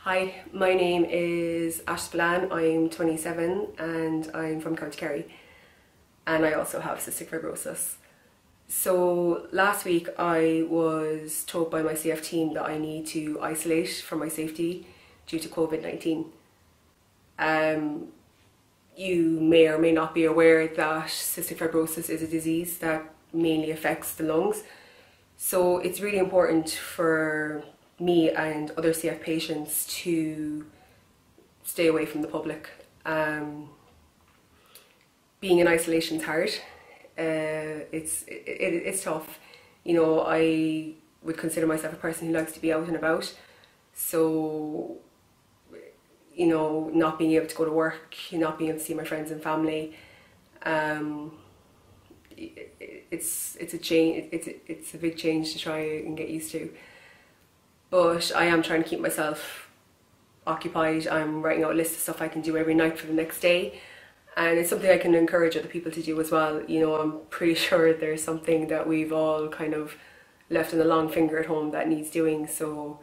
Hi, my name is Ash Spillane. I'm 27 and I'm from Co Kerry, and I also have cystic fibrosis. So last week I was told by my CF team that I need to isolate for my safety due to COVID-19. You may or may not be aware that cystic fibrosis is a disease that mainly affects the lungs. So it's really important for me and other CF patients to stay away from the public. Being in isolation is hard. It's tough. You know, I would consider myself a person who likes to be out and about. So, you know, not being able to go to work, not being able to see my friends and family, it's a change. It's a big change to try and get used to. But I am trying to keep myself occupied. I'm writing out a list of stuff I can do every night for the next day. And it's something I can encourage other people to do as well. You know, I'm pretty sure there's something that we've all kind of left in the long finger at home that needs doing. So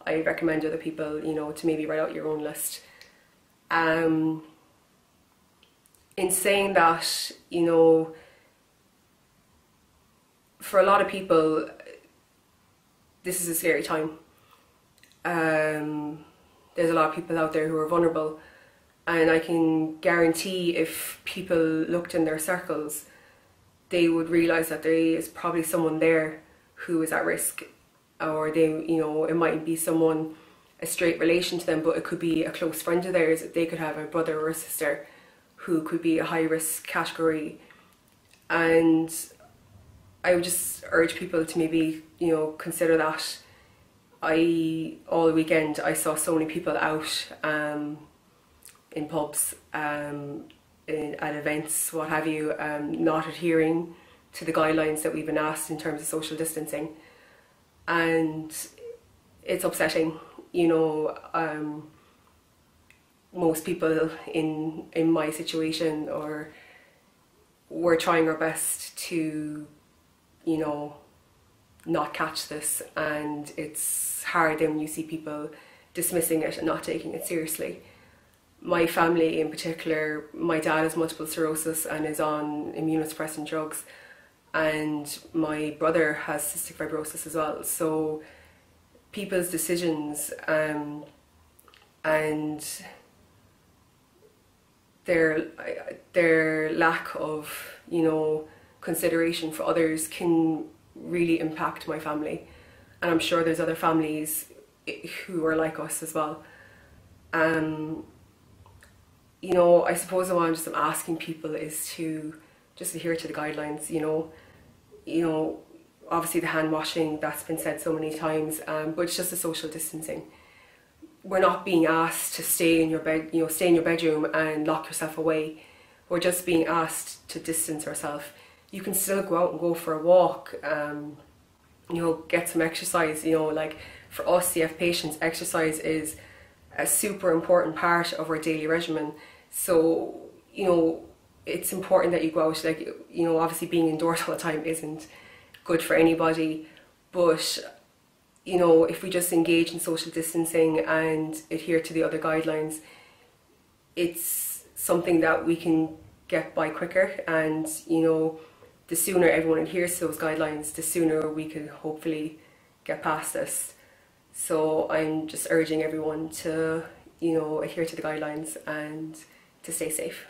I recommend other people, you know, to maybe write out your own list. In saying that, you know, for a lot of people, this is a scary time. There's a lot of people out there who are vulnerable, and I can guarantee if people looked in their circles, they would realise that there is probably someone there who is at risk, or they, you know, it might be someone, a straight relation to them, but it could be a close friend of theirs. They could have a brother or a sister who could be a high risk category, and I would just urge people to maybe, you know, consider that. All weekend I saw so many people out in pubs, at events, what have you, not adhering to the guidelines that we've been asked in terms of social distancing, and it's upsetting. You know, most people in my situation, or we're trying our best to, you know, not catch this, and it's hard then when you see people dismissing it and not taking it seriously. My family in particular, my dad has multiple sclerosis and is on immunosuppressant drugs, and my brother has cystic fibrosis as well. So people's decisions and their lack of, you know, consideration for others can really impact my family, and I'm sure there's other families who are like us as well. You know, I suppose the one I'm asking people is to just adhere to the guidelines. You know, obviously the hand washing, that's been said so many times, but it's just the social distancing. We're not being asked to stay in your bed, you know, stay in your bedroom and lock yourself away. We're just being asked to distance ourselves. You can still go out and go for a walk, you know, get some exercise. You know, like for us CF patients, exercise is a super important part of our daily regimen. So, you know, it's important that you go out. Like, you know, obviously being indoors all the time isn't good for anybody, but, you know, if we just engage in social distancing and adhere to the other guidelines, it's something that we can get by quicker. And, you know, the sooner everyone adheres to those guidelines, the sooner we can hopefully get past this. So I'm just urging everyone to, you know, adhere to the guidelines and to stay safe.